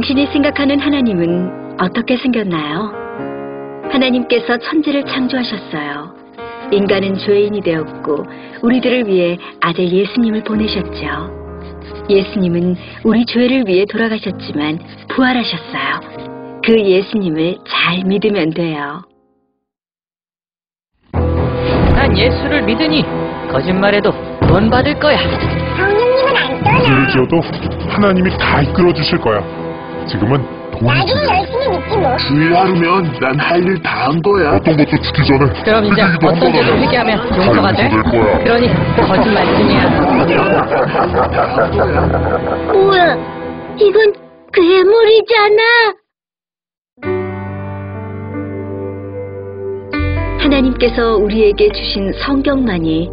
당신이 생각하는 하나님은 어떻게 생겼나요? 하나님께서 천지를 창조하셨어요. 인간은 죄인이 되었고 우리들을 위해 아들 예수님을 보내셨죠. 예수님은 우리 죄를 위해 돌아가셨지만 부활하셨어요. 그 예수님을 잘 믿으면 돼요. 난 예수를 믿으니 거짓말해도 구원 받을 거야. 성령님은 안 떠나. 죄를 지어도 하나님이 다 이끌어 주실 거야. 지금은 돈이 나도 중요해. 열심히 믿지 뭐. 주일 하루면 난 할 일 다 한 거야. 어떤 것도 죽기 전에 그럼 이제 회개기도 어떤 한 죄도 번 회개하면 하라. 용서가 돼? 될 거야. 그러니 거짓말뿐이야. 뭐야? 이건 괴물이잖아. 하나님께서 우리에게 주신 성경만이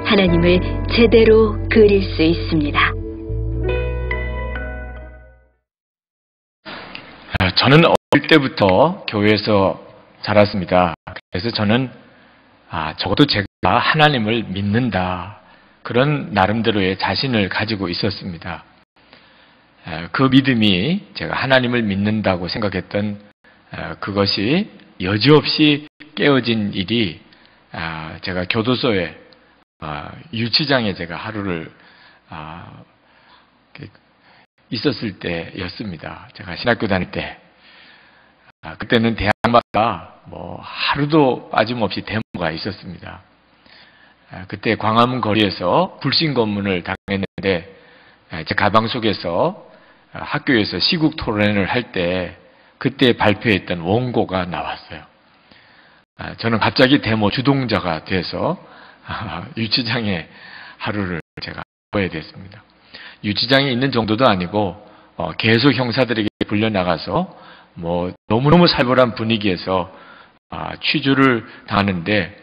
하나님을 제대로 그릴 수 있습니다. 저는 어릴 때부터 교회에서 자랐습니다. 그래서 저는 적어도 제가 하나님을 믿는다, 그런 나름대로의 자신을 가지고 있었습니다. 그 믿음이 제가 하나님을 믿는다고 생각했던 그것이 여지없이 깨어진 일이 제가 교도소에 유치장에 제가 하루를 있었을 때였습니다. 제가 신학교 다닐 때. 그때는 대학마다 하루도 빠짐없이 데모가 있었습니다. 그때 광화문 거리에서 불신검문을 당했는데 제 가방 속에서 학교에서 시국 토론회를 할 때 그때 발표했던 원고가 나왔어요. 저는 갑자기 데모 주동자가 돼서 유치장에 하루를 제가 보야 됐습니다. 유치장에 있는 정도도 아니고 계속 형사들에게 불려나가서 너무너무 살벌한 분위기에서 취조를 당하는데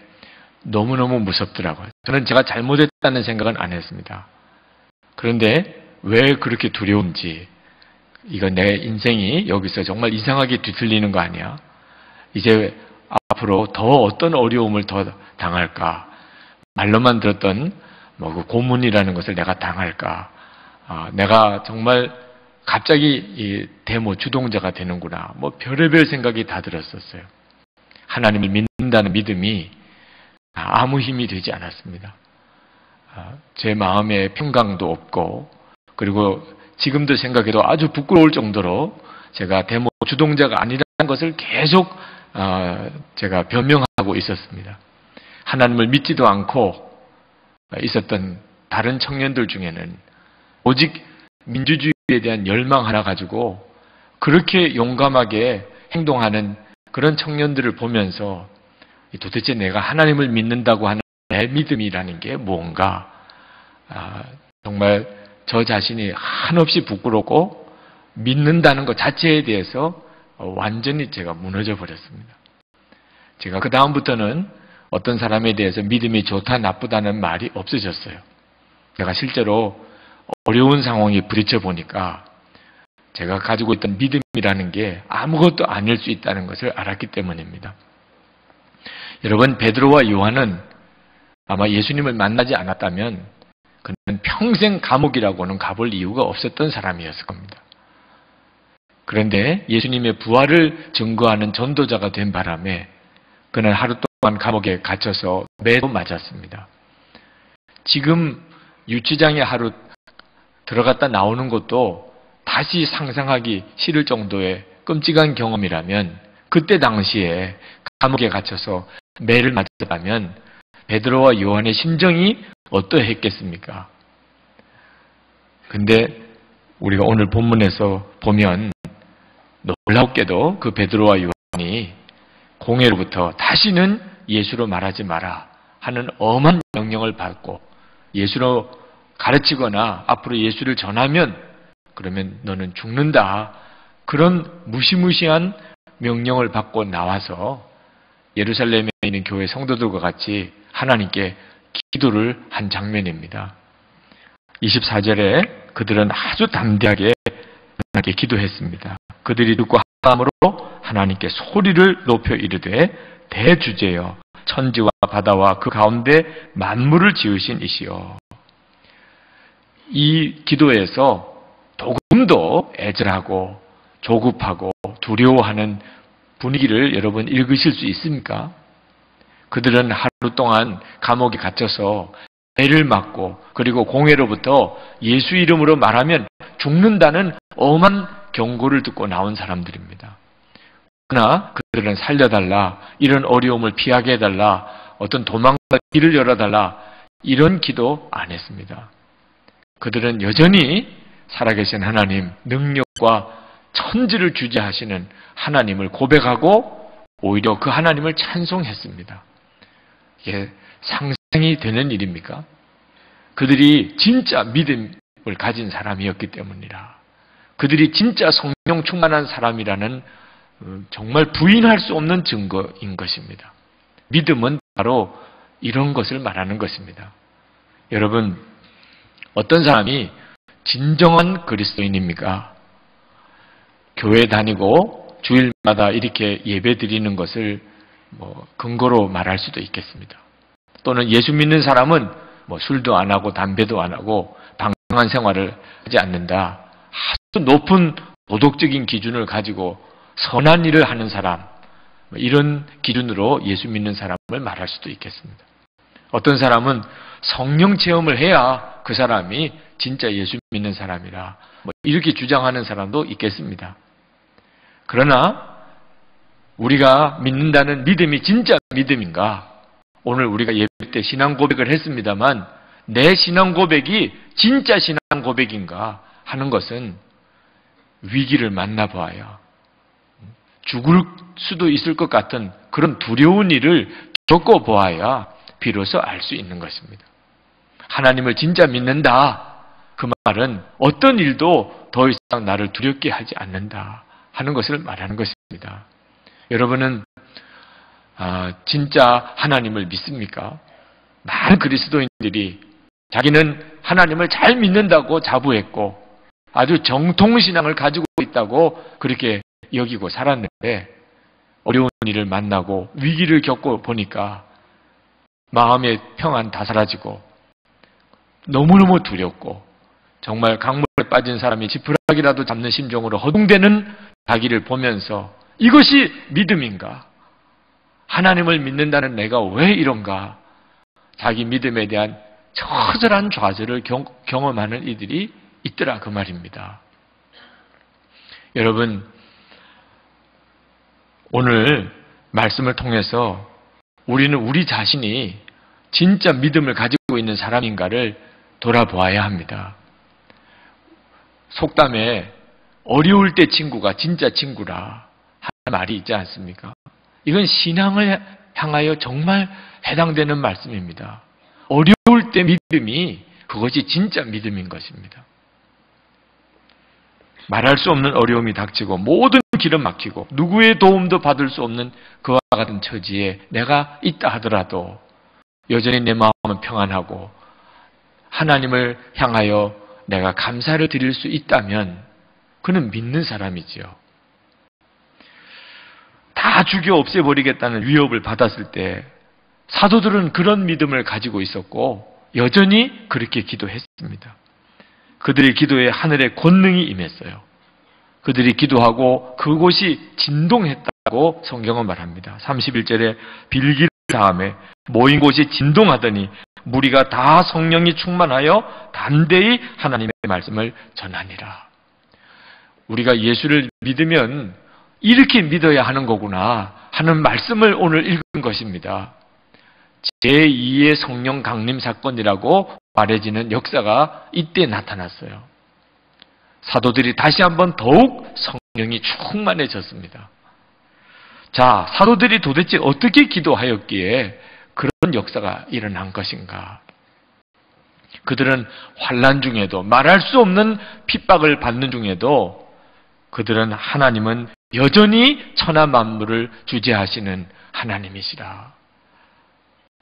너무너무 무섭더라고요. 저는 제가 잘못했다는 생각은 안 했습니다. 그런데 왜 그렇게 두려운지, 이거 내 인생이 여기서 정말 이상하게 뒤틀리는 거 아니야? 이제 앞으로 더 어떤 어려움을 더 당할까? 말로만 들었던 그 고문이라는 것을 내가 당할까? 내가 정말 갑자기 이 데모 주동자가 되는구나. 별의별 생각이 다 들었었어요. 하나님을 믿는다는 믿음이 아무 힘이 되지 않았습니다. 제 마음에 평강도 없고, 그리고 지금도 생각해도 아주 부끄러울 정도로 제가 데모 주동자가 아니라는 것을 계속 제가 변명하고 있었습니다. 하나님을 믿지도 않고 있었던 다른 청년들 중에는 오직 민주주의에 대한 열망 하나 가지고 그렇게 용감하게 행동하는 그런 청년들을 보면서 도대체 내가 하나님을 믿는다고 하는 내 믿음이라는 게 뭔가, 정말 저 자신이 한없이 부끄럽고 믿는다는 것 자체에 대해서 완전히 제가 무너져 버렸습니다. 제가 그 다음부터는 어떤 사람에 대해서 믿음이 좋다 나쁘다는 말이 없어졌어요. 제가 실제로 어려운 상황에 부딪혀 보니까 제가 가지고 있던 믿음이라는 게 아무것도 아닐 수 있다는 것을 알았기 때문입니다. 여러분, 베드로와 요한은 아마 예수님을 만나지 않았다면 그는 평생 감옥이라고는 가볼 이유가 없었던 사람이었을 겁니다. 그런데 예수님의 부활을 증거하는 전도자가 된 바람에 그는 하루 동안 감옥에 갇혀서 매도 맞았습니다. 지금 유치장에 하루 들어갔다 나오는 것도 다시 상상하기 싫을 정도의 끔찍한 경험이라면, 그때 당시에 감옥에 갇혀서 매를 맞았다면 베드로와 요한의 심정이 어떠했겠습니까? 근데 우리가 오늘 본문에서 보면 놀랍게도 그 베드로와 요한이 공회로부터 다시는 예수로 말하지 마라 하는 엄한 명령을 받고, 예수로 가르치거나 앞으로 예수를 전하면 그러면 너는 죽는다, 그런 무시무시한 명령을 받고 나와서 예루살렘에 있는 교회 성도들과 같이 하나님께 기도를 한 장면입니다. 24절에 그들은 아주 담대하게 하나님께 기도했습니다. 그들이 듣고 함으로 하나님께 소리를 높여 이르되, 대주제여 천지와 바다와 그 가운데 만물을 지으신 이시여. 이 기도에서 조금도 애절하고 조급하고 두려워하는 분위기를 여러분 읽으실 수 있습니까? 그들은 하루 동안 감옥에 갇혀서 애를 맞고 그리고 공회로부터 예수 이름으로 말하면 죽는다는 엄한 경고를 듣고 나온 사람들입니다. 그러나 그들은 살려달라, 이런 어려움을 피하게 해달라, 어떤 도망갈 길을 열어달라, 이런 기도 안 했습니다. 그들은 여전히 살아계신 하나님, 능력과 천지를 주재하시는 하나님을 고백하고 오히려 그 하나님을 찬송했습니다. 이게 상상이 되는 일입니까? 그들이 진짜 믿음을 가진 사람이었기 때문이라. 그들이 진짜 성령 충만한 사람이라는 정말 부인할 수 없는 증거인 것입니다. 믿음은 바로 이런 것을 말하는 것입니다. 여러분, 어떤 사람이 진정한 그리스도인입니까? 교회 다니고 주일마다 이렇게 예배 드리는 것을 근거로 말할 수도 있겠습니다. 또는 예수 믿는 사람은 술도 안 하고 담배도 안 하고 방탕한 생활을 하지 않는다. 아주 높은 도덕적인 기준을 가지고 선한 일을 하는 사람, 이런 기준으로 예수 믿는 사람을 말할 수도 있겠습니다. 어떤 사람은 성령 체험을 해야 그 사람이 진짜 예수 믿는 사람이라 이렇게 주장하는 사람도 있겠습니다. 그러나 우리가 믿는다는 믿음이 진짜 믿음인가? 오늘 우리가 예배 때 신앙 고백을 했습니다만 내 신앙 고백이 진짜 신앙 고백인가 하는 것은 위기를 만나봐야, 죽을 수도 있을 것 같은 그런 두려운 일을 겪어보아야 비로소 알 수 있는 것입니다. 하나님을 진짜 믿는다. 그 말은 어떤 일도 더 이상 나를 두렵게 하지 않는다 하는 것을 말하는 것입니다. 여러분은 진짜 하나님을 믿습니까? 많은 그리스도인들이 자기는 하나님을 잘 믿는다고 자부했고 아주 정통신앙을 가지고 있다고 그렇게 여기고 살았는데 어려운 일을 만나고 위기를 겪고 보니까 마음의 평안 다 사라지고 너무너무 두렵고 정말 강물에 빠진 사람이 지푸라기라도 잡는 심정으로 허둥대는 자기를 보면서 이것이 믿음인가? 하나님을 믿는다는 내가 왜 이런가? 자기 믿음에 대한 처절한 좌절을 경험하는 이들이 있더라 그 말입니다. 여러분, 오늘 말씀을 통해서 우리는 우리 자신이 진짜 믿음을 가지고 있는 사람인가를 돌아보아야 합니다. 속담에 어려울 때 친구가 진짜 친구라 하는 말이 있지 않습니까? 이건 신앙을 향하여 정말 해당되는 말씀입니다. 어려울 때 믿음이 그것이 진짜 믿음인 것입니다. 말할 수 없는 어려움이 닥치고 모든 길은 막히고 누구의 도움도 받을 수 없는 그와 같은 처지에 내가 있다 하더라도 여전히 내 마음은 평안하고 하나님을 향하여 내가 감사를 드릴 수 있다면 그는 믿는 사람이지요. 다 죽여 없애버리겠다는 위협을 받았을 때 사도들은 그런 믿음을 가지고 있었고 여전히 그렇게 기도했습니다. 그들의 기도에 하늘의 권능이 임했어요. 그들이 기도하고 그곳이 진동했다고 성경은 말합니다. 31절에 빌기를 다음에 모인 곳이 진동하더니 무리가 다 성령이 충만하여 담대히 하나님의 말씀을 전하니라. 우리가 예수를 믿으면 이렇게 믿어야 하는 거구나 하는 말씀을 오늘 읽은 것입니다. 제2의 성령 강림 사건이라고 말해지는 역사가 이때 나타났어요. 사도들이 다시 한번 더욱 성령이 충만해졌습니다. 자, 사도들이 도대체 어떻게 기도하였기에 그런 역사가 일어난 것인가? 그들은 환난 중에도 말할 수 없는 핍박을 받는 중에도 그들은 하나님은 여전히 천하 만물을 주재하시는 하나님이시라.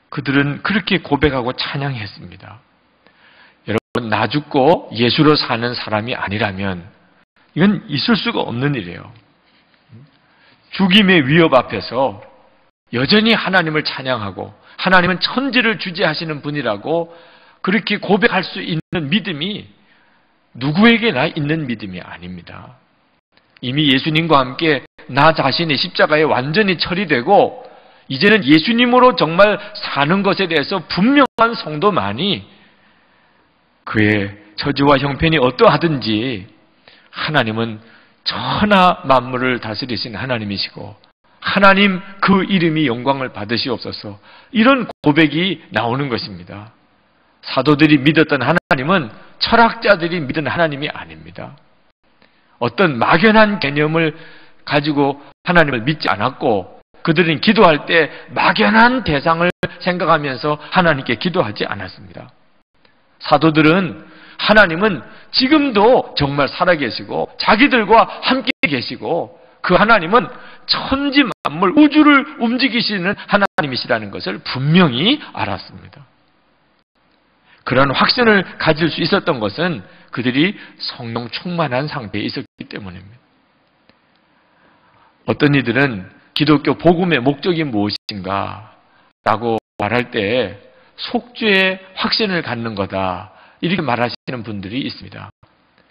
그들은 그렇게 고백하고 찬양했습니다. 여러분, 나 죽고 예수로 사는 사람이 아니라면 이건 있을 수가 없는 일이에요. 죽임의 위협 앞에서 여전히 하나님을 찬양하고 하나님은 천지를 주재하시는 분이라고 그렇게 고백할 수 있는 믿음이 누구에게나 있는 믿음이 아닙니다. 이미 예수님과 함께 나 자신이 십자가에 완전히 처리되고 이제는 예수님으로 정말 사는 것에 대해서 분명한 성도만이 그의 처지와 형편이 어떠하든지 하나님은 천하 만물을 다스리신 하나님이시고 하나님 그 이름이 영광을 받으시옵소서, 이런 고백이 나오는 것입니다. 사도들이 믿었던 하나님은 철학자들이 믿은 하나님이 아닙니다. 어떤 막연한 개념을 가지고 하나님을 믿지 않았고 그들은 기도할 때 막연한 대상을 생각하면서 하나님께 기도하지 않았습니다. 사도들은 하나님은 지금도 정말 살아계시고 자기들과 함께 계시고 그 하나님은 천지 만물 우주를 움직이시는 하나님이시라는 것을 분명히 알았습니다. 그런 확신을 가질 수 있었던 것은 그들이 성령 충만한 상태에 있었기 때문입니다. 어떤 이들은 기독교 복음의 목적이 무엇인가 라고 말할 때 속죄의 확신을 갖는 거다, 이렇게 말하시는 분들이 있습니다.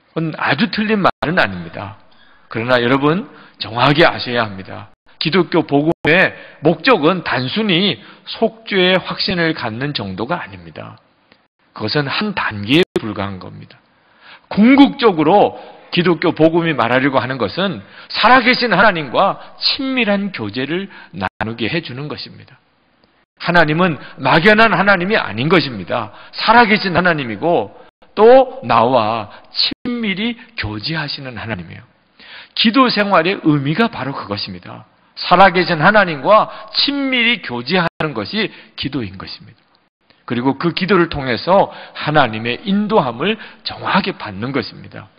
그건 아주 틀린 말은 아닙니다. 그러나 여러분 정확히 아셔야 합니다. 기독교 복음의 목적은 단순히 속죄의 확신을 갖는 정도가 아닙니다. 그것은 한 단계에 불과한 겁니다. 궁극적으로 기독교 복음이 말하려고 하는 것은 살아계신 하나님과 친밀한 교제를 나누게 해주는 것입니다. 하나님은 막연한 하나님이 아닌 것입니다. 살아계신 하나님이고 또 나와 친밀히 교제하시는 하나님이에요. 기도 생활의 의미가 바로 그것입니다. 살아계신 하나님과 친밀히 교제하는 것이 기도인 것입니다. 그리고 그 기도를 통해서 하나님의 인도함을 정확하게 받는 것입니다.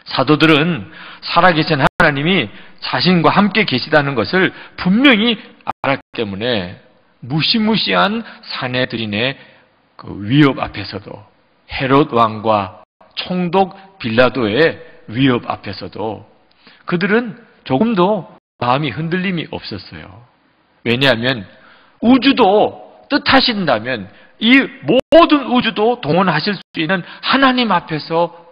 사도들은 살아계신 하나님이 자신과 함께 계시다는 것을 분명히 알았기 때문에 무시무시한 사내들인의 그 위협 앞에서도, 헤롯 왕과 총독 빌라도의 위협 앞에서도 그들은 조금도 마음이 흔들림이 없었어요. 왜냐하면 우주도 뜻하신다면 이 모든 우주도 동원하실 수 있는 하나님 앞에서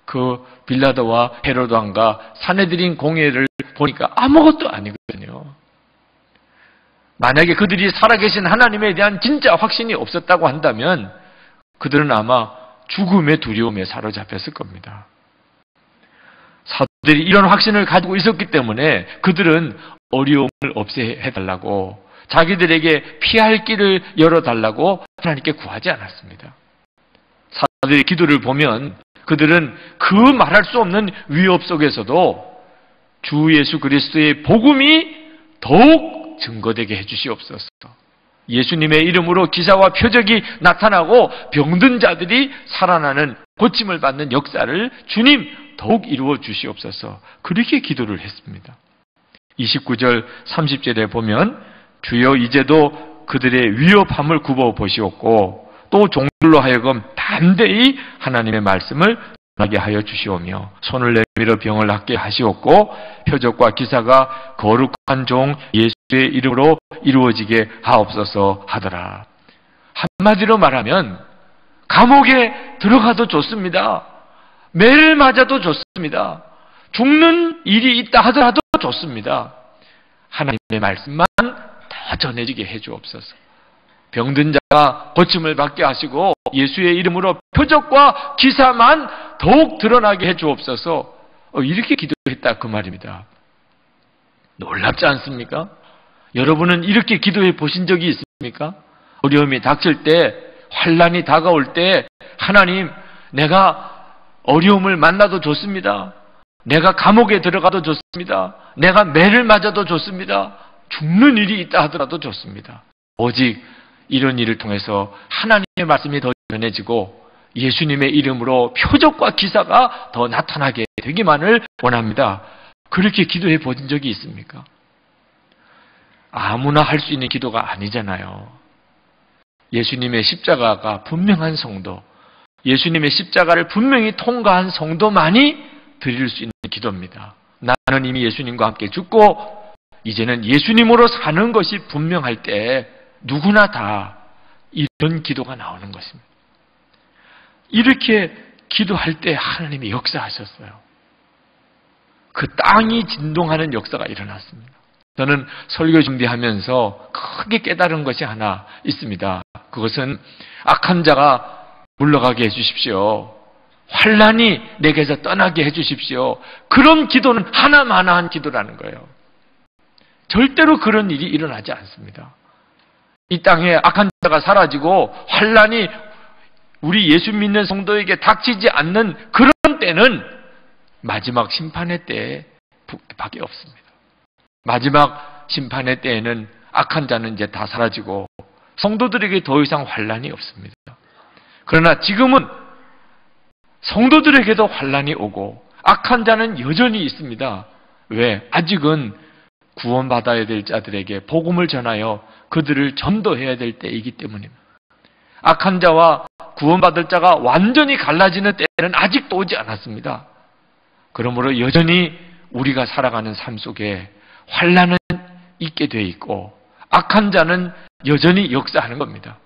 그 빌라도와 헤롯 왕과 사내들인 공회를 보니까 아무것도 아니거든요. 만약에 그들이 살아계신 하나님에 대한 진짜 확신이 없었다고 한다면 그들은 아마 죽음의 두려움에 사로잡혔을 겁니다. 사도들이 이런 확신을 가지고 있었기 때문에 그들은 어려움을 없애해달라고, 자기들에게 피할 길을 열어달라고 하나님께 구하지 않았습니다. 사도들의 기도를 보면 그들은 그 말할 수 없는 위협 속에서도 주 예수 그리스도의 복음이 더욱 증거되게 해주시옵소서. 예수님의 이름으로 기사와 표적이 나타나고 병든 자들이 살아나는, 고침을 받는 역사를 주님 더욱 이루어 주시옵소서. 그렇게 기도를 했습니다. 29절 30절에 보면 주여 이제도 그들의 위협함을 굽어 보시옵고 또 종들로 하여금 담대히 하나님의 말씀을 전하게 하여 주시오며 손을 내밀어 병을 낫게 하시옵고 표적과 기사가 거룩한 종 예수의 이름으로 이루어지게 하옵소서 하더라. 한마디로 말하면 감옥에 들어가도 좋습니다. 매를 맞아도 좋습니다. 죽는 일이 있다 하더라도 좋습니다. 하나님의 말씀만 더 전해지게 해주옵소서. 병든 자가 고침을 받게 하시고 예수의 이름으로 표적과 기사만 더욱 드러나게 해주옵소서. 이렇게 기도했다 그 말입니다. 놀랍지 않습니까? 여러분은 이렇게 기도해 보신 적이 있습니까? 어려움이 닥칠 때, 환난이 다가올 때 하나님, 내가 어려움을 만나도 좋습니다. 내가 감옥에 들어가도 좋습니다. 내가 매를 맞아도 좋습니다. 죽는 일이 있다 하더라도 좋습니다. 오직 이런 일을 통해서 하나님의 말씀이 더 전해지고 예수님의 이름으로 표적과 기사가 더 나타나게 되기만을 원합니다. 그렇게 기도해 본 적이 있습니까? 아무나 할 수 있는 기도가 아니잖아요. 예수님의 십자가가 분명한 성도, 예수님의 십자가를 분명히 통과한 성도만이 드릴 수 있는 기도입니다. 나는 이미 예수님과 함께 죽고 이제는 예수님으로 사는 것이 분명할 때 누구나 다 이런 기도가 나오는 것입니다. 이렇게 기도할 때 하나님이 역사하셨어요. 그 땅이 진동하는 역사가 일어났습니다. 저는 설교 준비하면서 크게 깨달은 것이 하나 있습니다. 그것은 악한 자가 물러가게 해주십시오. 환난이 내게서 떠나게 해주십시오. 그런 기도는 하나만한 기도라는 거예요. 절대로 그런 일이 일어나지 않습니다. 이 땅에 악한 자가 사라지고 환난이 우리 예수 믿는 성도에게 닥치지 않는 그런 때는 마지막 심판의 때밖에 없습니다. 마지막 심판의 때에는 악한 자는 이제 다 사라지고 성도들에게 더 이상 환난이 없습니다. 그러나 지금은 성도들에게도 환난이 오고 악한 자는 여전히 있습니다. 왜? 아직은 구원받아야 될 자들에게 복음을 전하여 그들을 전도해야 될 때이기 때문입니다. 악한 자와 구원받을 자가 완전히 갈라지는 때는 아직도 오지 않았습니다. 그러므로 여전히 우리가 살아가는 삶 속에 환난은 있게 돼 있고 악한 자는 여전히 역사하는 겁니다.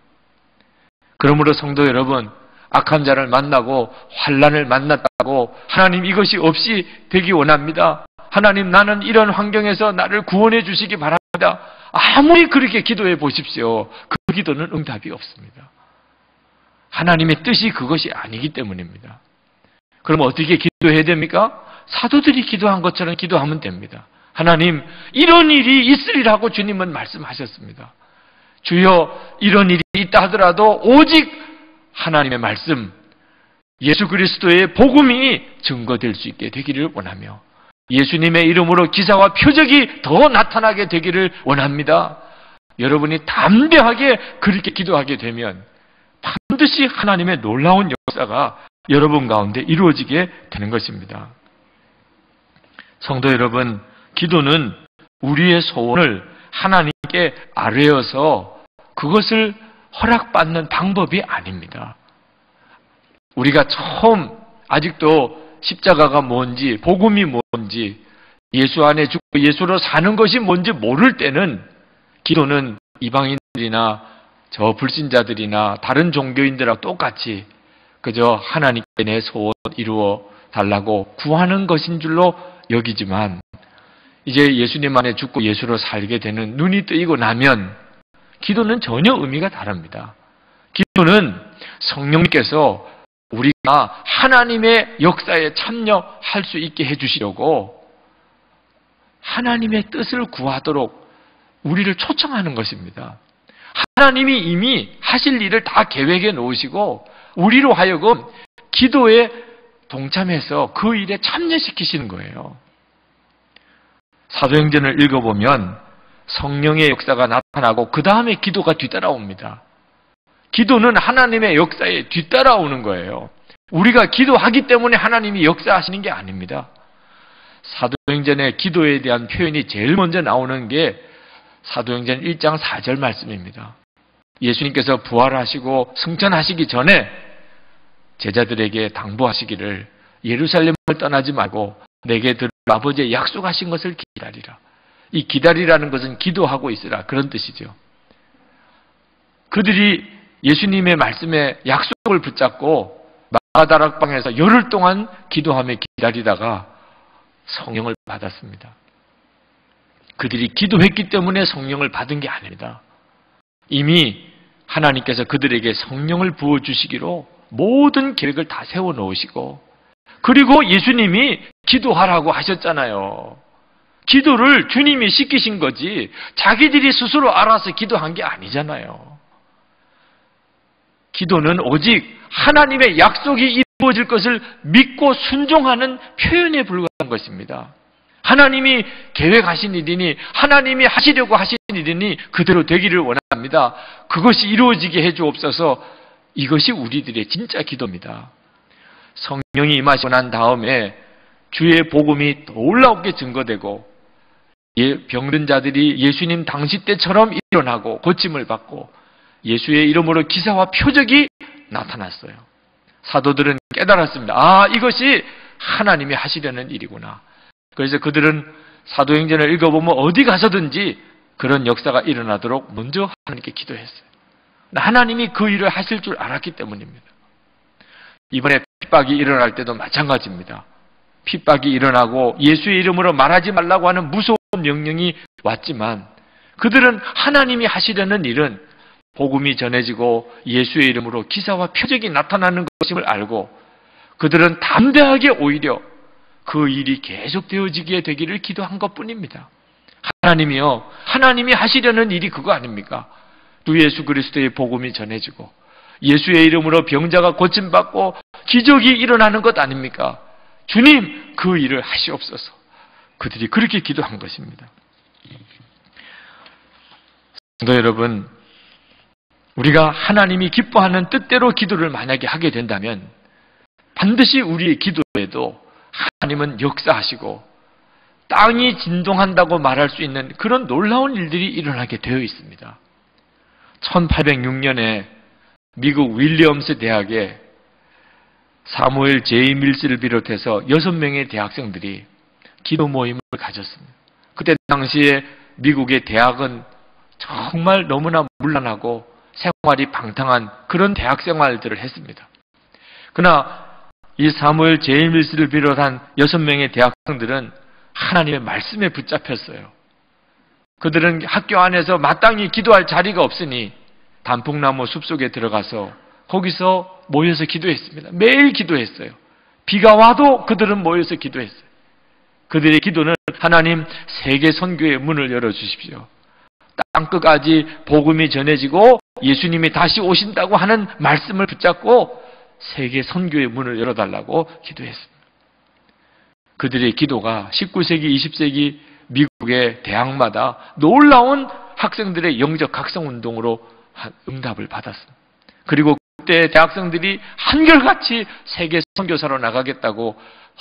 그러므로 성도 여러분, 악한 자를 만나고 환난을 만났다고 하나님 이것이 없이 되기 원합니다. 하나님 나는 이런 환경에서 나를 구원해 주시기 바랍니다. 아무리 그렇게 기도해 보십시오. 그 기도는 응답이 없습니다. 하나님의 뜻이 그것이 아니기 때문입니다. 그럼 어떻게 기도해야 됩니까? 사도들이 기도한 것처럼 기도하면 됩니다. 하나님 이런 일이 있으리라고 주님은 말씀하셨습니다. 주여 이런 일이 있다 하더라도 오직 하나님의 말씀, 예수 그리스도의 복음이 증거될 수 있게 되기를 원하며 예수님의 이름으로 기사와 표적이 더 나타나게 되기를 원합니다. 여러분이 담대하게 그렇게 기도하게 되면 반드시 하나님의 놀라운 역사가 여러분 가운데 이루어지게 되는 것입니다. 성도 여러분, 기도는 우리의 소원을 하나님께 아뢰어서 그것을 허락받는 방법이 아닙니다. 우리가 처음 아직도 십자가가 뭔지, 복음이 뭔지, 예수 안에 죽고 예수로 사는 것이 뭔지 모를 때는 기도는 이방인들이나 저 불신자들이나 다른 종교인들하고 똑같이 그저 하나님께 내 소원 이루어 달라고 구하는 것인 줄로 여기지만 이제 예수님 안에 죽고 예수로 살게 되는 눈이 뜨이고 나면 기도는 전혀 의미가 다릅니다. 기도는 성령님께서 우리가 하나님의 역사에 참여할 수 있게 해주시려고 하나님의 뜻을 구하도록 우리를 초청하는 것입니다. 하나님이 이미 하실 일을 다 계획해 놓으시고 우리로 하여금 기도에 동참해서 그 일에 참여시키시는 거예요. 사도행전을 읽어보면 성령의 역사가 나타나고 그 다음에 기도가 뒤따라옵니다. 기도는 하나님의 역사에 뒤따라오는 거예요. 우리가 기도하기 때문에 하나님이 역사하시는 게 아닙니다. 사도행전의 기도에 대한 표현이 제일 먼저 나오는 게 사도행전 1장 4절 말씀입니다. 예수님께서 부활하시고 승천하시기 전에 제자들에게 당부하시기를 예루살렘을 떠나지 말고 내게 들을 아버지의 약속하신 것을 기다리라. 이 기다리라는 것은 기도하고 있으라 그런 뜻이죠. 그들이 예수님의 말씀에 약속을 붙잡고 마가다락방에서 열흘 동안 기도하며 기다리다가 성령을 받았습니다. 그들이 기도했기 때문에 성령을 받은 게 아닙니다. 이미 하나님께서 그들에게 성령을 부어주시기로 모든 계획을 다 세워놓으시고 그리고 예수님이 기도하라고 하셨잖아요. 기도를 주님이 시키신 거지 자기들이 스스로 알아서 기도한 게 아니잖아요. 기도는 오직 하나님의 약속이 이루어질 것을 믿고 순종하는 표현에 불과한 것입니다. 하나님이 계획하신 일이니 하나님이 하시려고 하신 일이니 그대로 되기를 원합니다. 그것이 이루어지게 해주옵소서. 이것이 우리들의 진짜 기도입니다. 성령이 임하시고 난 다음에 주의 복음이 놀랍게 증거되고 병든 자들이 예수님 당시 때처럼 일어나고 고침을 받고 예수의 이름으로 기사와 표적이 나타났어요. 사도들은 깨달았습니다. 아, 이것이 하나님이 하시려는 일이구나. 그래서 그들은 사도행전을 읽어보면 어디 가서든지 그런 역사가 일어나도록 먼저 하나님께 기도했어요. 하나님이 그 일을 하실 줄 알았기 때문입니다. 이번에 핍박이 일어날 때도 마찬가지입니다. 핍박이 일어나고 예수의 이름으로 말하지 말라고 하는 무서운 명령이 왔지만 그들은 하나님이 하시려는 일은 복음이 전해지고 예수의 이름으로 기사와 표적이 나타나는 것임을 알고 그들은 담대하게 오히려 그 일이 계속되어지게 되기를 기도한 것뿐입니다. 하나님이요, 하나님이 하시려는 일이 그거 아닙니까? 주 예수 그리스도의 복음이 전해지고 예수의 이름으로 병자가 고침받고 기적이 일어나는 것 아닙니까? 주님, 그 일을 하시옵소서. 그들이 그렇게 기도한 것입니다. 성도 여러분, 우리가 하나님이 기뻐하는 뜻대로 기도를 만약에 하게 된다면 반드시 우리의 기도에도 하나님은 역사하시고 땅이 진동한다고 말할 수 있는 그런 놀라운 일들이 일어나게 되어 있습니다. 1806년에 미국 윌리엄스 대학에 사무엘 제이 밀스를 비롯해서 6명의 대학생들이 기도 모임을 가졌습니다. 그때 당시에 미국의 대학은 정말 너무나 문란하고 생활이 방탕한 그런 대학 생활들을 했습니다. 그러나 이 사무엘 제이 밀스를 비롯한 6명의 대학생들은 하나님의 말씀에 붙잡혔어요. 그들은 학교 안에서 마땅히 기도할 자리가 없으니 단풍나무 숲속에 들어가서 거기서 모여서 기도했습니다. 매일 기도했어요. 비가 와도 그들은 모여서 기도했어요. 그들의 기도는 하나님 세계 선교의 문을 열어주십시오. 땅끝까지 복음이 전해지고 예수님이 다시 오신다고 하는 말씀을 붙잡고 세계 선교의 문을 열어달라고 기도했습니다. 그들의 기도가 19세기, 20세기 미국의 대학마다 놀라운 학생들의 영적 각성운동으로 응답을 받았습니다. 그리고 그때 대학생들이 한결같이 세계 선교사로 나가겠다고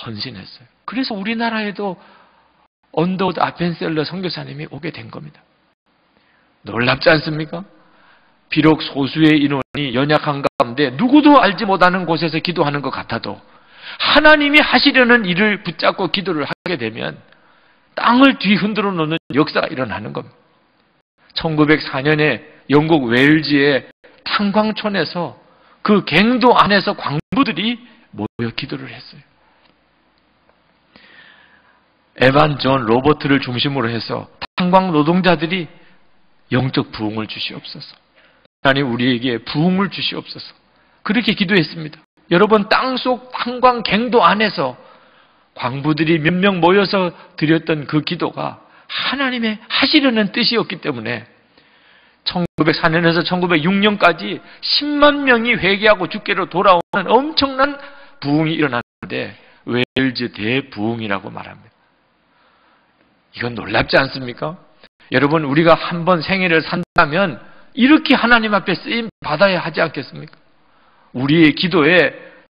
헌신했어요. 그래서 우리나라에도 언더우드 아펜셀러 선교사님이 오게 된 겁니다. 놀랍지 않습니까? 비록 소수의 인원이 연약한 가운데 누구도 알지 못하는 곳에서 기도하는 것 같아도 하나님이 하시려는 일을 붙잡고 기도를 하게 되면 땅을 뒤흔들어 놓는 역사가 일어나는 겁니다. 1904년에 영국 웨일즈의 탄광촌에서 그 갱도 안에서 광부들이 모여 기도를 했어요. 에반 존 로버트를 중심으로 해서 탄광 노동자들이 영적 부흥을 주시옵소서. 하나님 우리에게 부흥을 주시옵소서. 그렇게 기도했습니다. 여러분, 땅속 탄광 갱도 안에서 광부들이 몇 명 모여서 드렸던 그 기도가 하나님의 하시려는 뜻이었기 때문에 1904년에서 1906년까지 10만 명이 회개하고 주께로 돌아오는 엄청난 부흥이 일어났는데 웨일즈 대부흥이라고 말합니다. 이건 놀랍지 않습니까? 여러분, 우리가 한 번 생애를 산다면 이렇게 하나님 앞에 쓰임 받아야 하지 않겠습니까? 우리의 기도에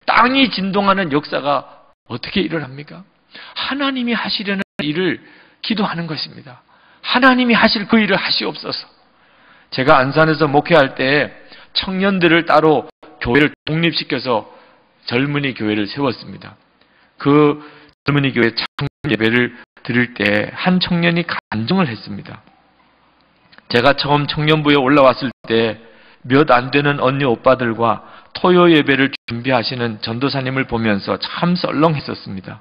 땅이 진동하는 역사가 어떻게 일어납니까? 하나님이 하시려는 일을 기도하는 것입니다. 하나님이 하실 그 일을 하시옵소서. 제가 안산에서 목회할 때 청년들을 따로 교회를 독립시켜서 젊은이 교회를 세웠습니다. 그 젊은이 교회 창립 예배를 드릴 때 한 청년이 간증을 했습니다. 제가 처음 청년부에 올라왔을 때 몇 안 되는 언니 오빠들과 토요 예배를 준비하시는 전도사님을 보면서 참 썰렁했었습니다.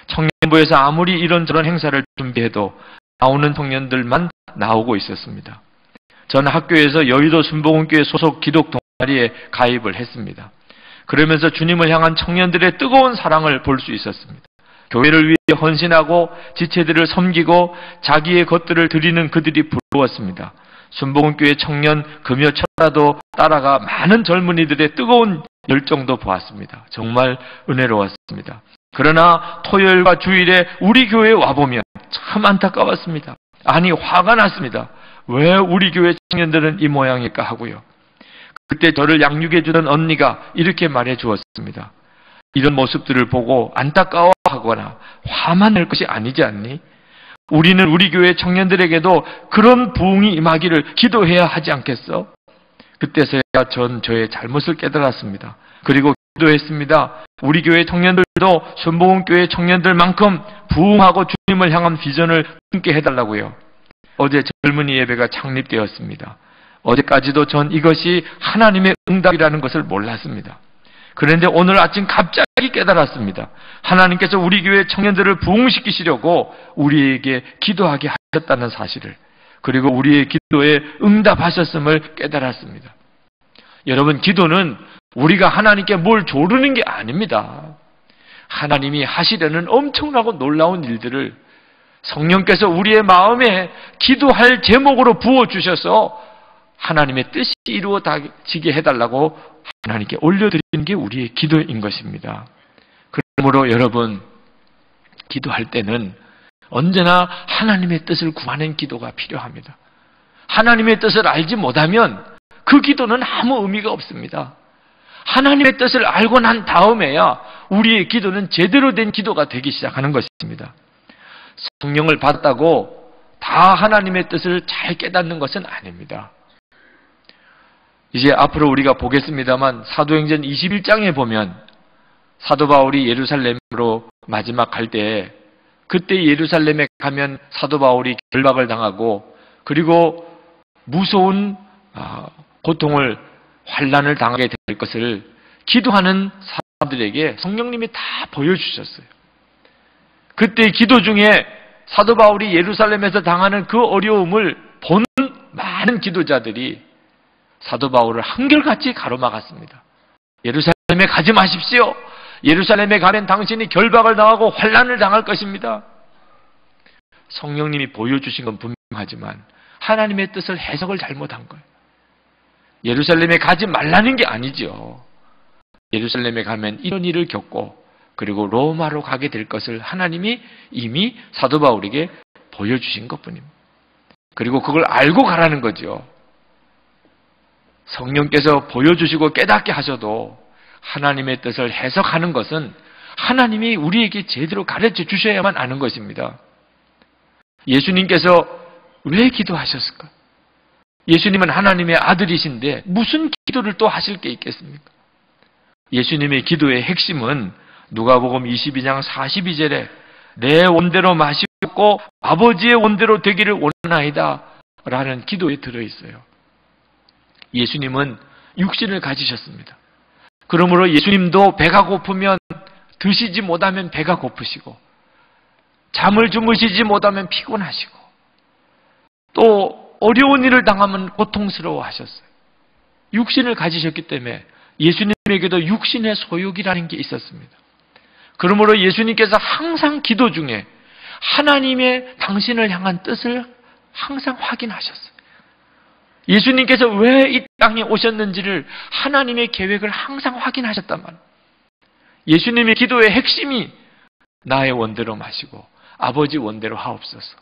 청년부에서 아무리 이런저런 행사를 준비해도 나오는 청년들만 나오고 있었습니다. 저는 학교에서 여의도 순복음교회 소속 기독 동아리에 가입을 했습니다. 그러면서 주님을 향한 청년들의 뜨거운 사랑을 볼 수 있었습니다. 교회를 위해 헌신하고 지체들을 섬기고 자기의 것들을 드리는 그들이 부러웠습니다. 순복음교회 청년 금요철라도 따라가 많은 젊은이들의 뜨거운 열정도 보았습니다. 정말 은혜로웠습니다. 그러나 토요일과 주일에 우리 교회에 와보면 참 안타까웠습니다. 아니, 화가 났습니다. 왜 우리 교회 청년들은 이 모양일까 하고요. 그때 저를 양육해주던 언니가 이렇게 말해 주었습니다. 이런 모습들을 보고 안타까워하거나 화만 낼 것이 아니지 않니? 우리는 우리 교회 청년들에게도 그런 부흥이 임하기를 기도해야 하지 않겠어? 그때서야 전 저의 잘못을 깨달았습니다. 그리고 기도했습니다. 우리 교회 청년들도 순복음교회 청년들만큼 부흥하고 주님을 향한 비전을 품게 해달라고요. 어제 젊은이 예배가 창립되었습니다. 어제까지도 전 이것이 하나님의 응답이라는 것을 몰랐습니다. 그런데 오늘 아침 갑자기 깨달았습니다. 하나님께서 우리 교회 청년들을 부흥시키시려고 우리에게 기도하게 하셨다는 사실을, 그리고 우리의 기도에 응답하셨음을 깨달았습니다. 여러분, 기도는 우리가 하나님께 뭘 조르는 게 아닙니다. 하나님이 하시려는 엄청나고 놀라운 일들을 성령께서 우리의 마음에 기도할 제목으로 부어주셔서 하나님의 뜻이 이루어지게 해달라고 하나님께 올려드리는 게 우리의 기도인 것입니다. 그러므로 여러분, 기도할 때는 언제나 하나님의 뜻을 구하는 기도가 필요합니다. 하나님의 뜻을 알지 못하면 그 기도는 아무 의미가 없습니다. 하나님의 뜻을 알고 난 다음에야 우리의 기도는 제대로 된 기도가 되기 시작하는 것입니다. 성령을 받았다고 다 하나님의 뜻을 잘 깨닫는 것은 아닙니다. 이제 앞으로 우리가 보겠습니다만 사도행전 21장에 보면 사도 바울이 예루살렘으로 마지막 갈 때, 그때 예루살렘에 가면 사도 바울이 결박을 당하고 그리고 무서운 고통을, 환난을 당하게 될 것을 기도하는 사람들에게 성령님이 다 보여주셨어요. 그때 기도 중에 사도 바울이 예루살렘에서 당하는 그 어려움을 본 많은 기도자들이 사도 바울을 한결같이 가로막았습니다. 예루살렘에 가지 마십시오. 예루살렘에 가면 당신이 결박을 당하고 환난을 당할 것입니다. 성령님이 보여주신 건 분명하지만 하나님의 뜻을 해석을 잘못한 거예요. 예루살렘에 가지 말라는 게 아니죠. 예루살렘에 가면 이런 일을 겪고 그리고 로마로 가게 될 것을 하나님이 이미 사도 바울에게 보여주신 것뿐입니다. 그리고 그걸 알고 가라는 거죠. 성령께서 보여주시고 깨닫게 하셔도 하나님의 뜻을 해석하는 것은 하나님이 우리에게 제대로 가르쳐 주셔야만 아는 것입니다. 예수님께서 왜 기도하셨을까? 예수님은 하나님의 아들이신데 무슨 기도를 또 하실 게 있겠습니까? 예수님의 기도의 핵심은 누가복음 22장 42절에 내 원대로 마시고 아버지의 원대로 되기를 원하나이다 라는 기도에 들어있어요. 예수님은 육신을 가지셨습니다. 그러므로 예수님도 배가 고프면 드시지 못하면 배가 고프시고 잠을 주무시지 못하면 피곤하시고 또 어려운 일을 당하면 고통스러워 하셨어요. 육신을 가지셨기 때문에 예수님에게도 육신의 소욕이라는 게 있었습니다. 그러므로 예수님께서 항상 기도 중에 하나님의 당신을 향한 뜻을 항상 확인하셨어요. 예수님께서 왜 이 땅에 오셨는지를 하나님의 계획을 항상 확인하셨단 말이에요. 예수님의 기도의 핵심이 나의 원대로 마시고 아버지 원대로 하옵소서.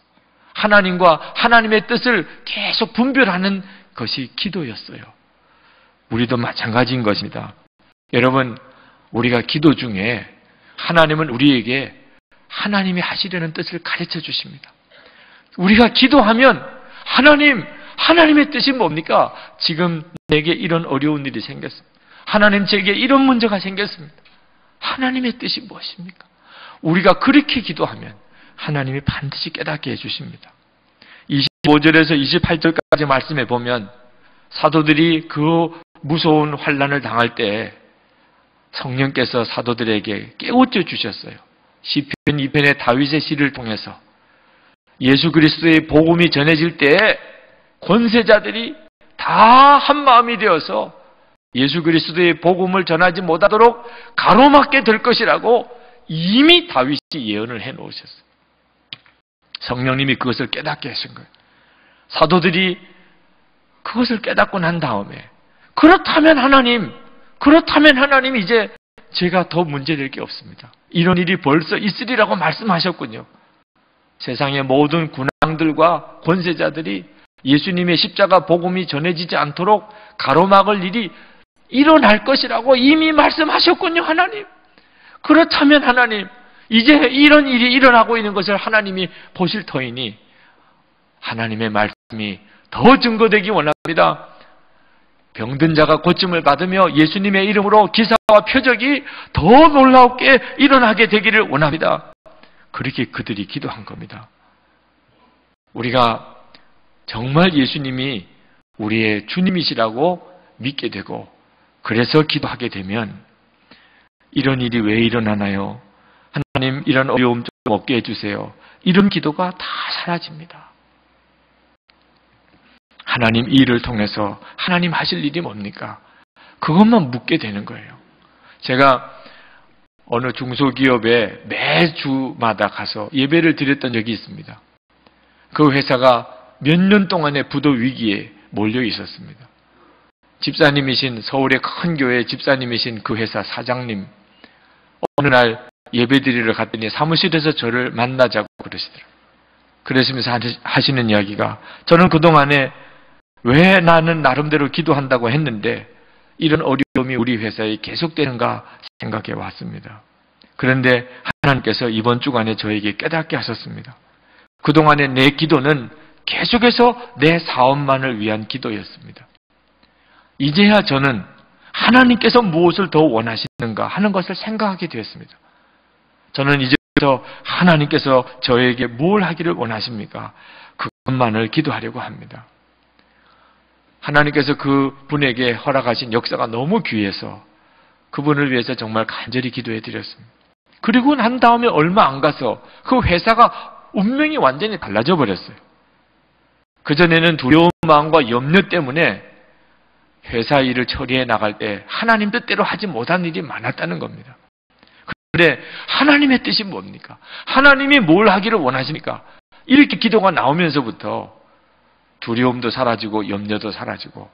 하나님과 하나님의 뜻을 계속 분별하는 것이 기도였어요. 우리도 마찬가지인 것입니다. 여러분, 우리가 기도 중에 하나님은 우리에게 하나님이 하시려는 뜻을 가르쳐 주십니다. 우리가 기도하면 하나님의 뜻이 뭡니까? 지금 내게 이런 어려운 일이 생겼습니다. 하나님, 제게 이런 문제가 생겼습니다. 하나님의 뜻이 무엇입니까? 우리가 그렇게 기도하면 하나님이 반드시 깨닫게 해주십니다. 25절에서 28절까지 말씀해 보면 사도들이 그 무서운 환난을 당할 때 성령께서 사도들에게 깨우쳐 주셨어요. 시편 2편의 다윗의 시를 통해서 예수 그리스도의 복음이 전해질 때 권세자들이 다 한마음이 되어서 예수 그리스도의 복음을 전하지 못하도록 가로막게 될 것이라고 이미 다윗이 예언을 해놓으셨어요. 성령님이 그것을 깨닫게 하신 거예요. 사도들이 그것을 깨닫고 난 다음에 그렇다면 하나님 이제 제가 더 문제될 게 없습니다. 이런 일이 벌써 있으리라고 말씀하셨군요. 세상의 모든 군왕들과 권세자들이 예수님의 십자가 복음이 전해지지 않도록 가로막을 일이 일어날 것이라고 이미 말씀하셨군요, 하나님. 그렇다면 하나님, 이제 이런 일이 일어나고 있는 것을 하나님이 보실 터이니 하나님의 말씀이 더 증거되기 원합니다. 병든 자가 고침을 받으며 예수님의 이름으로 기사와 표적이 더 놀랍게 일어나게 되기를 원합니다. 그렇게 그들이 기도한 겁니다. 우리가 정말 예수님이 우리의 주님이시라고 믿게 되고 그래서 기도하게 되면 이런 일이 왜 일어나나요? 하나님 이런 어려움 좀 없게 해주세요. 이런 기도가 다 사라집니다. 하나님 이 일을 통해서 하나님 하실 일이 뭡니까? 그것만 묻게 되는 거예요. 제가 어느 중소기업에 매주마다 가서 예배를 드렸던 적이 있습니다. 그 회사가 몇 년 동안의 부도 위기에 몰려 있었습니다. 집사님이신 서울의 큰 교회 집사님이신 그 회사 사장님, 어느 날 예배드리러 갔더니 사무실에서 저를 만나자고 그러시더라고요. 그러시면서 하시는 이야기가, 저는 그동안에 왜 나는 나름대로 기도한다고 했는데 이런 어려움이 우리 회사에 계속되는가 생각해 왔습니다. 그런데 하나님께서 이번 주간에 저에게 깨닫게 하셨습니다. 그동안에 내 기도는 계속해서 내 사업만을 위한 기도였습니다. 이제야 저는 하나님께서 무엇을 더 원하시는가 하는 것을 생각하게 되었습니다. 저는 이제부터 하나님께서 저에게 뭘 하기를 원하십니까? 그것만을 기도하려고 합니다. 하나님께서 그 분에게 허락하신 역사가 너무 귀해서 그분을 위해서 정말 간절히 기도해 드렸습니다. 그리고 난 다음에 얼마 안 가서 그 회사가 운명이 완전히 달라져 버렸어요. 그전에는 두려운 마음과 염려 때문에 회사 일을 처리해 나갈 때 하나님 뜻대로 하지 못한 일이 많았다는 겁니다. 그런데 하나님의 뜻이 뭡니까? 하나님이 뭘 하기를 원하십니까? 이렇게 기도가 나오면서부터 두려움도 사라지고 염려도 사라지고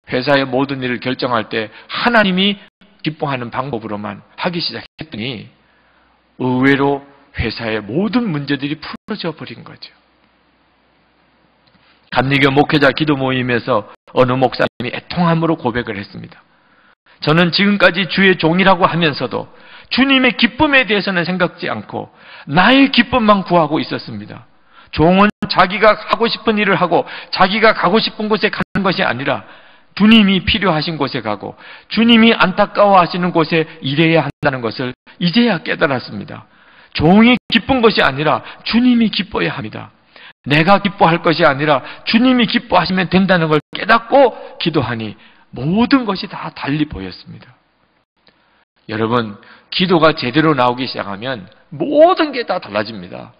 회사의 모든 일을 결정할 때 하나님이 기뻐하는 방법으로만 하기 시작했더니 의외로 회사의 모든 문제들이 풀어져 버린 거죠. 감리교 목회자 기도 모임에서 어느 목사님이 애통함으로 고백을 했습니다. 저는 지금까지 주의 종이라고 하면서도 주님의 기쁨에 대해서는 생각지 않고 나의 기쁨만 구하고 있었습니다. 종은 자기가 하고 싶은 일을 하고 자기가 가고 싶은 곳에 가는 것이 아니라 주님이 필요하신 곳에 가고 주님이 안타까워하시는 곳에 일해야 한다는 것을 이제야 깨달았습니다. 종이 기쁜 것이 아니라 주님이 기뻐야 합니다. 내가 기뻐할 것이 아니라 주님이 기뻐하시면 된다는 걸 깨닫고 기도하니 모든 것이 다 달리 보였습니다. 여러분, 기도가 제대로 나오기 시작하면 모든 게 다 달라집니다.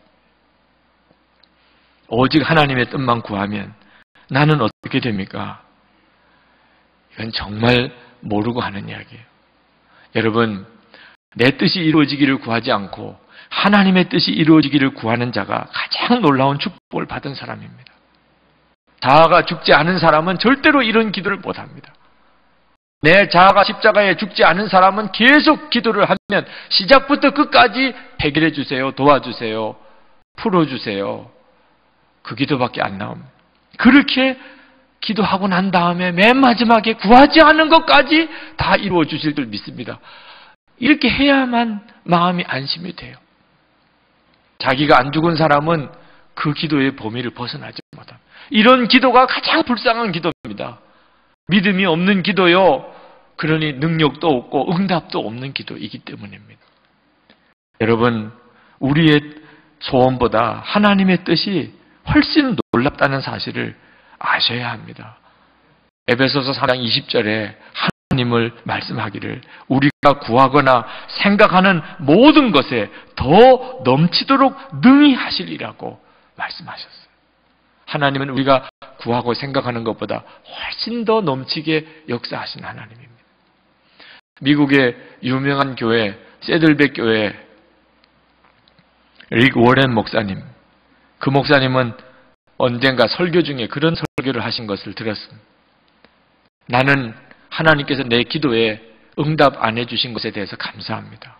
오직 하나님의 뜻만 구하면 나는 어떻게 됩니까? 이건 정말 모르고 하는 이야기예요. 여러분, 내 뜻이 이루어지기를 구하지 않고 하나님의 뜻이 이루어지기를 구하는 자가 가장 놀라운 축복을 받은 사람입니다. 자아가 죽지 않은 사람은 절대로 이런 기도를 못합니다. 내 자아가 십자가에 죽지 않은 사람은 계속 기도를 하면 시작부터 끝까지 해결해 주세요, 도와주세요, 풀어주세요. 그 기도밖에 안 나옵니다. 그렇게 기도하고 난 다음에 맨 마지막에 구하지 않은 것까지 다 이루어 주실 줄 믿습니다. 이렇게 해야만 마음이 안심이 돼요. 자기가 안 죽은 사람은 그 기도의 범위를 벗어나지 못합니다. 이런 기도가 가장 불쌍한 기도입니다. 믿음이 없는 기도요. 그러니 능력도 없고 응답도 없는 기도이기 때문입니다. 여러분, 우리의 소원보다 하나님의 뜻이 훨씬 놀랍다는 사실을 아셔야 합니다. 에베소서 4장 20절에 하나님을 말씀하기를 우리가 구하거나 생각하는 모든 것에 더 넘치도록 능히 하시리라고 말씀하셨어요. 하나님은 우리가 구하고 생각하는 것보다 훨씬 더 넘치게 역사하신 하나님입니다. 미국의 유명한 교회 세들백 교회 릭 워렌 목사님, 그 목사님은 언젠가 설교 중에 그런 설교를 하신 것을 들었습니다. 나는 하나님께서 내 기도에 응답 안 해주신 것에 대해서 감사합니다.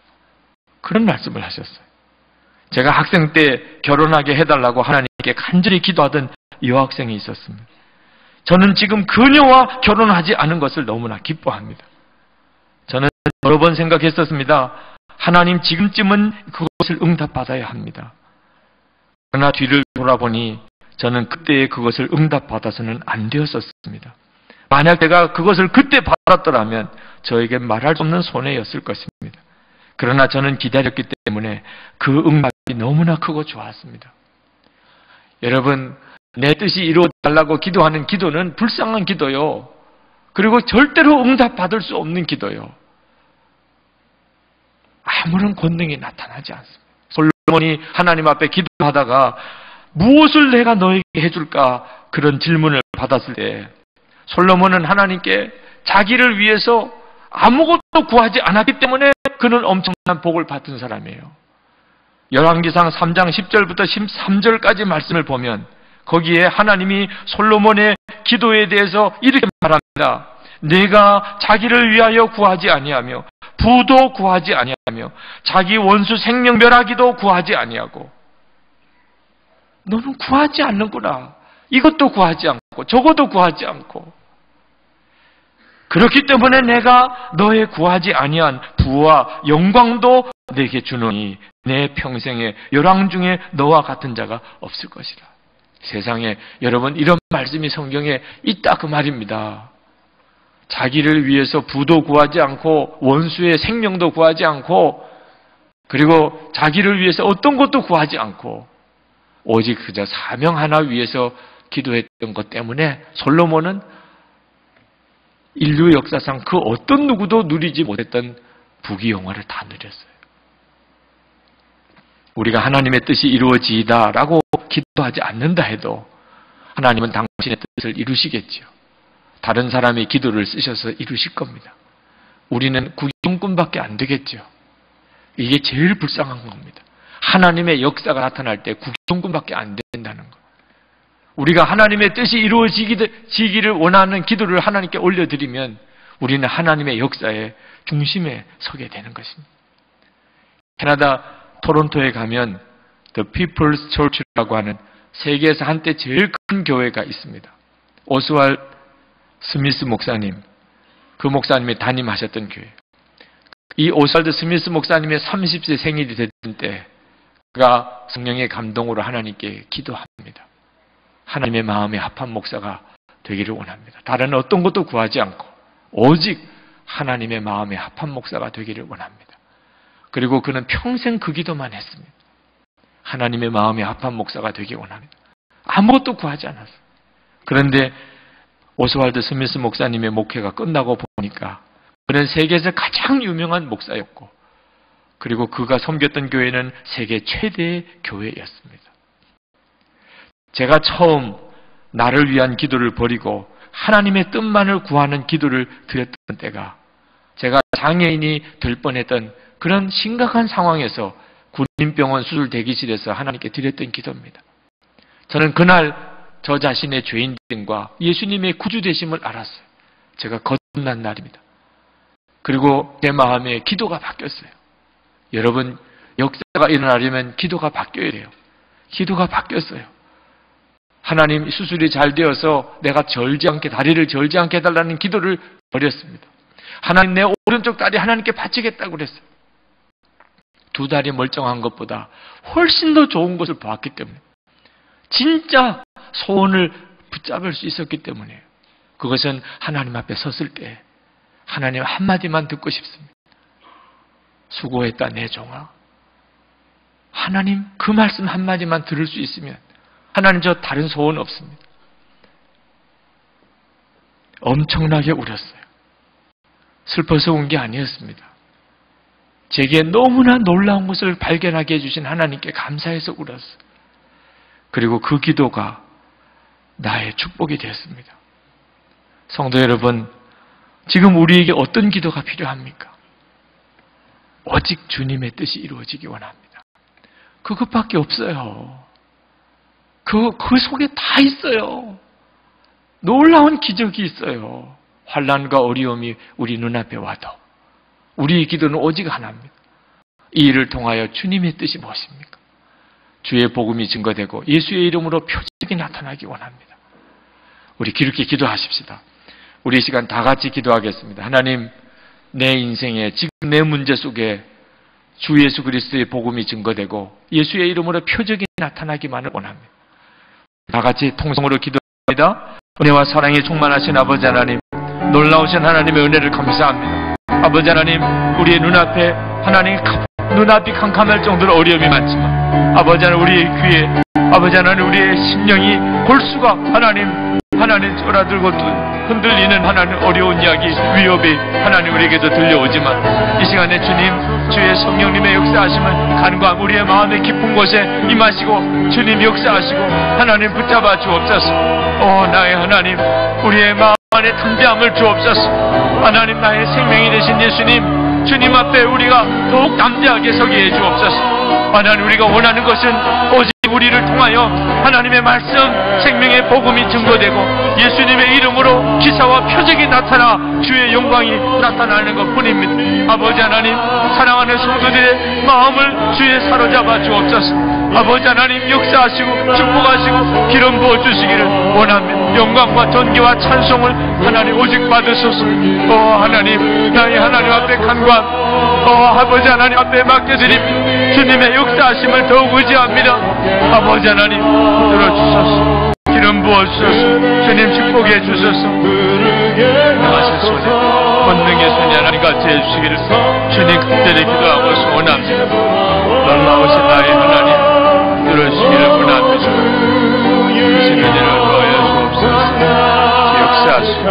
그런 말씀을 하셨어요. 제가 학생 때 결혼하게 해달라고 하나님께 간절히 기도하던 여학생이 있었습니다. 저는 지금 그녀와 결혼하지 않은 것을 너무나 기뻐합니다. 저는 여러 번 생각했었습니다. 하나님, 지금쯤은 그것을 응답받아야 합니다. 그러나 뒤를 돌아보니 저는 그때에 그것을 응답받아서는 안 되었었습니다. 만약 제가 그것을 그때 받았더라면 저에게 말할 수 없는 손해였을 것입니다. 그러나 저는 기다렸기 때문에 그 응답이 너무나 크고 좋았습니다. 여러분, 내 뜻이 이루어달라고 기도하는 기도는 불쌍한 기도요. 그리고 절대로 응답받을 수 없는 기도요. 아무런 권능이 나타나지 않습니다. 솔로몬이 하나님 앞에 기도하다가 무엇을 내가 너에게 해줄까 그런 질문을 받았을 때 솔로몬은 하나님께 자기를 위해서 아무것도 구하지 않았기 때문에 그는 엄청난 복을 받은 사람이에요. 열왕기상 3장 10절부터 13절까지 말씀을 보면 거기에 하나님이 솔로몬의 기도에 대해서 이렇게 말합니다. 내가 자기를 위하여 구하지 아니하며 부도 구하지 아니하며 자기 원수 생명 멸하기도 구하지 아니하고. 너는 구하지 않는구나. 이것도 구하지 않고 저것도 구하지 않고. 그렇기 때문에 내가 너의 구하지 아니한 부와 영광도 내게 주노니 내 평생에 열왕 중에 너와 같은 자가 없을 것이라. 세상에 여러분 이런 말씀이 성경에 있다 그 말입니다. 자기를 위해서 부도 구하지 않고 원수의 생명도 구하지 않고 그리고 자기를 위해서 어떤 것도 구하지 않고 오직 그저 사명 하나 위해서 기도했던 것 때문에 솔로몬은 인류 역사상 그 어떤 누구도 누리지 못했던 부귀영화를 다 누렸어요. 우리가 하나님의 뜻이 이루어지이다라고 기도하지 않는다 해도 하나님은 당신의 뜻을 이루시겠죠. 다른 사람의 기도를 쓰셔서 이루실 겁니다. 우리는 구경꾼밖에 안 되겠죠. 이게 제일 불쌍한 겁니다. 하나님의 역사가 나타날 때 구경꾼밖에 안 된다는 것. 우리가 하나님의 뜻이 이루어지기를 원하는 기도를 하나님께 올려드리면 우리는 하나님의 역사의 중심에 서게 되는 것입니다. 캐나다 토론토에 가면 The People's Church라고 하는 세계에서 한때 제일 큰 교회가 있습니다. 오스왈드 스미스 목사님, 그 목사님이 담임하셨던 교회. 이 오스왈드 스미스 목사님의 30세 생일이 됐을 때 그가 성령의 감동으로 하나님께 기도합니다. 하나님의 마음에 합한 목사가 되기를 원합니다. 다른 어떤 것도 구하지 않고 오직 하나님의 마음에 합한 목사가 되기를 원합니다. 그리고 그는 평생 그 기도만 했습니다. 하나님의 마음에 합한 목사가 되기 원합니다. 아무것도 구하지 않았어요. 그런데 오스왈드 스미스 목사님의 목회가 끝나고 보니까 그는 세계에서 가장 유명한 목사였고 그리고 그가 섬겼던 교회는 세계 최대의 교회였습니다. 제가 처음 나를 위한 기도를 버리고 하나님의 뜻만을 구하는 기도를 드렸던 때가 제가 장애인이 될 뻔했던 그런 심각한 상황에서 군인병원 수술 대기실에서 하나님께 드렸던 기도입니다. 저는 그날 저 자신의 죄인됨과 예수님의 구주되심을 알았어요. 제가 거듭난 날입니다. 그리고 제 마음에 기도가 바뀌었어요. 여러분, 역사가 일어나려면 기도가 바뀌어야 돼요. 기도가 바뀌었어요. 하나님, 수술이 잘 되어서 내가 절지 않게, 다리를 절지 않게 해달라는 기도를 버렸습니다. 하나님, 내 오른쪽 다리 하나님께 바치겠다고 그랬어요. 두 다리 멀쩡한 것보다 훨씬 더 좋은 것을 보았기 때문에, 진짜 소원을 붙잡을 수 있었기 때문이에요. 그것은 하나님 앞에 섰을 때 하나님 한마디만 듣고 싶습니다. 수고했다 내 종아. 하나님 그 말씀 한마디만 들을 수 있으면 하나님 저 다른 소원 없습니다. 엄청나게 울었어요. 슬퍼서 운 게 아니었습니다. 제게 너무나 놀라운 것을 발견하게 해주신 하나님께 감사해서 울었어요. 그리고 그 기도가 나의 축복이 되었습니다. 성도 여러분, 지금 우리에게 어떤 기도가 필요합니까? 오직 주님의 뜻이 이루어지기 원합니다. 그것밖에 없어요. 그 속에 다 있어요. 놀라운 기적이 있어요. 환난과 어려움이 우리 눈앞에 와도 우리의 기도는 오직 하나입니다. 이 일을 통하여 주님의 뜻이 무엇입니까? 주의 복음이 증거되고 예수의 이름으로 표적이 나타나기 원합니다. 우리 그렇게 기도하십시다. 우리 이 시간 다 같이 기도하겠습니다. 하나님, 내 인생에 지금 내 문제 속에 주 예수 그리스도의 복음이 증거되고 예수의 이름으로 표적이 나타나기만을 원합니다. 다 같이 통성으로 기도합니다. 은혜와 사랑에 충만하신 아버지 하나님, 놀라우신 하나님의 은혜를 감사합니다. 아버지 하나님, 우리의 눈앞에 하나님 눈앞이 캄캄할 정도로 어려움이 많지만 아버지 하나님, 우리의 귀에 아버지 하나님, 우리의 심령이 골수가 하나님 하나님 쫄아들고 흔들리는 하나님 어려운 이야기, 위협이 하나님 우리에게도 들려오지만 이 시간에 주님, 주의 성령님의 역사하심을 간과함 우리의 마음의 깊은 곳에 임하시고 주님 역사하시고 하나님 붙잡아 주옵소서. 나의 하나님, 우리의 마음 안에 담대함을 주옵소서. 하나님, 나의 생명이 되신 예수님, 주님 앞에 우리가 더욱 담대하게 서게 해 주옵소서. 하나님, 우리가 원하는 것은 오직 우리를 통하여 하나님의 말씀, 생명의 복음이 증거되고 예수님의 이름으로 기사와 표적이 나타나 주의 영광이 나타나는 것뿐입니다. 아버지 하나님, 사랑하는 성도들의 마음을 주에 사로잡아 주옵소서. 아버지 하나님, 역사하시고 축복하시고 기름 부어 주시기를 원합니다. 영광과 존귀와 찬송을 하나님 오직 받으소서. 하나님, 나의 하나님 앞에 간구함, 아버지 하나님 앞에 맡겨드립니다. 주님의 역사하심을 더욱 의지합니다. 아버지 하나님, 들어주소서. 기름 부어주소서. 주님 축복해 주소서. 행하신 손에 권능의 손이 하나님 같이 해주시기를 주님 간절히 기도하고 소원합니다. 놀라우신 나의 하나님, 들어주시기를 원합니다. 주신 은혜를 더하여 주옵소서. 역사하시고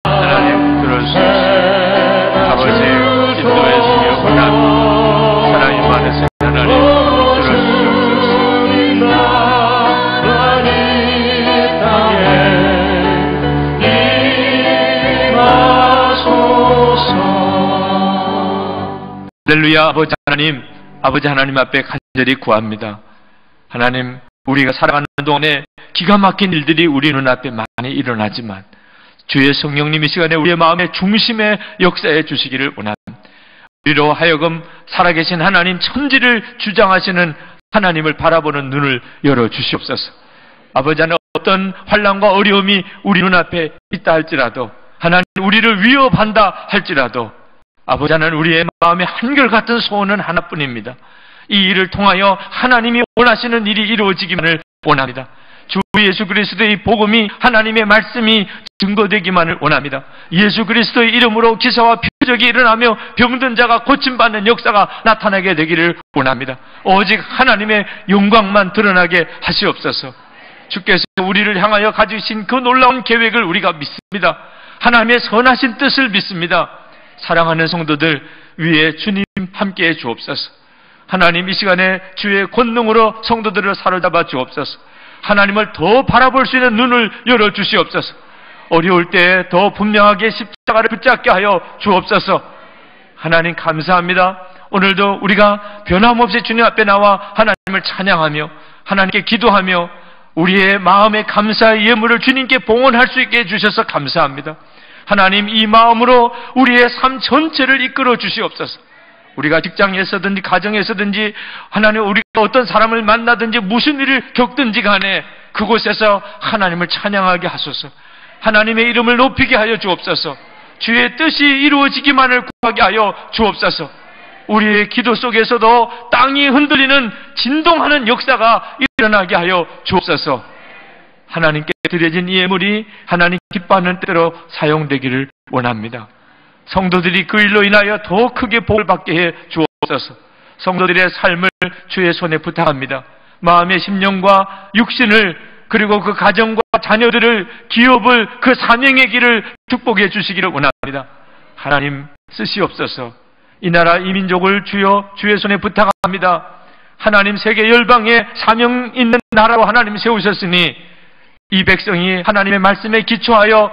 하나님 들어주소서. 아버지 기도해 주시기를 원합니다. 사랑이 많으신 하나님, 할렐루야. 아버지 하나님 앞에 간절히 구합니다. 하나님, 우리가 살아가는 동안에 기가 막힌 일들이 우리 눈앞에 많이 일어나지만 주의 성령님 이 시간에 우리의 마음의 중심에 역사해 주시기를 원합니다. 우리로 하여금 살아계신 하나님, 천지를 주장하시는 하나님을 바라보는 눈을 열어 주시옵소서. 아버지 하나님, 어떤 환난과 어려움이 우리 눈앞에 있다 할지라도, 하나님 우리를 위협한다 할지라도, 아버지 하나님, 우리의 마음의 한결같은 소원은 하나뿐입니다. 이 일을 통하여 하나님이 원하시는 일이 이루어지기만을 원합니다. 주 예수 그리스도의 복음이, 하나님의 말씀이 증거되기만을 원합니다. 예수 그리스도의 이름으로 기사와 표적이 일어나며 병든 자가 고침받는 역사가 나타나게 되기를 원합니다. 오직 하나님의 영광만 드러나게 하시옵소서. 주께서 우리를 향하여 가지신 그 놀라운 계획을 우리가 믿습니다. 하나님의 선하신 뜻을 믿습니다. 사랑하는 성도들 위에 주님 함께해 주옵소서. 하나님, 이 시간에 주의 권능으로 성도들을 사로잡아 주옵소서. 하나님을 더 바라볼 수 있는 눈을 열어 주시옵소서. 어려울 때 더 분명하게 십자가를 붙잡게 하여 주옵소서. 하나님 감사합니다. 오늘도 우리가 변함없이 주님 앞에 나와 하나님을 찬양하며 하나님께 기도하며 우리의 마음의 감사의 예물을 주님께 봉헌할 수 있게 해주셔서 감사합니다. 하나님, 이 마음으로 우리의 삶 전체를 이끌어 주시옵소서. 우리가 직장에서든지 가정에서든지 하나님, 우리가 어떤 사람을 만나든지 무슨 일을 겪든지 간에 그곳에서 하나님을 찬양하게 하소서. 하나님의 이름을 높이게 하여 주옵소서. 주의 뜻이 이루어지기만을 구하게 하여 주옵소서. 우리의 기도 속에서도 땅이 흔들리는 진동하는 역사가 일어나게 하여 주옵소서. 하나님께 드려진 이 예물이 하나님 기뻐하는 때로 사용되기를 원합니다. 성도들이 그 일로 인하여 더 크게 복을 받게 해 주옵소서. 성도들의 삶을 주의 손에 부탁합니다. 마음의 심령과 육신을, 그리고 그 가정과 자녀들을, 기업을, 그 사명의 길을 축복해 주시기를 원합니다. 하나님 쓰시옵소서. 이 나라 이 민족을 주여 주의 손에 부탁합니다. 하나님, 세계 열방에 사명 있는 나라로 하나님 세우셨으니 이 백성이 하나님의 말씀에 기초하여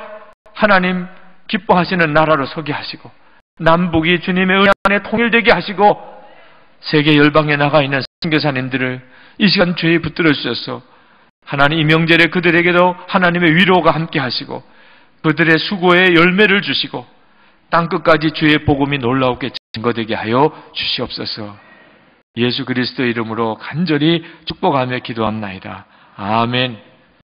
하나님 기뻐하시는 나라로 서게 하시고, 남북이 주님의 은혜 안에 통일되게 하시고, 세계 열방에 나가 있는 선교사님들을 이 시간 주에 붙들어 주셔서 하나님 이 명절에 그들에게도 하나님의 위로가 함께 하시고 그들의 수고에 열매를 주시고 땅끝까지 주의 복음이 놀라우게 증거되게 하여 주시옵소서. 예수 그리스도의 이름으로 간절히 축복하며 기도합나이다. 아멘.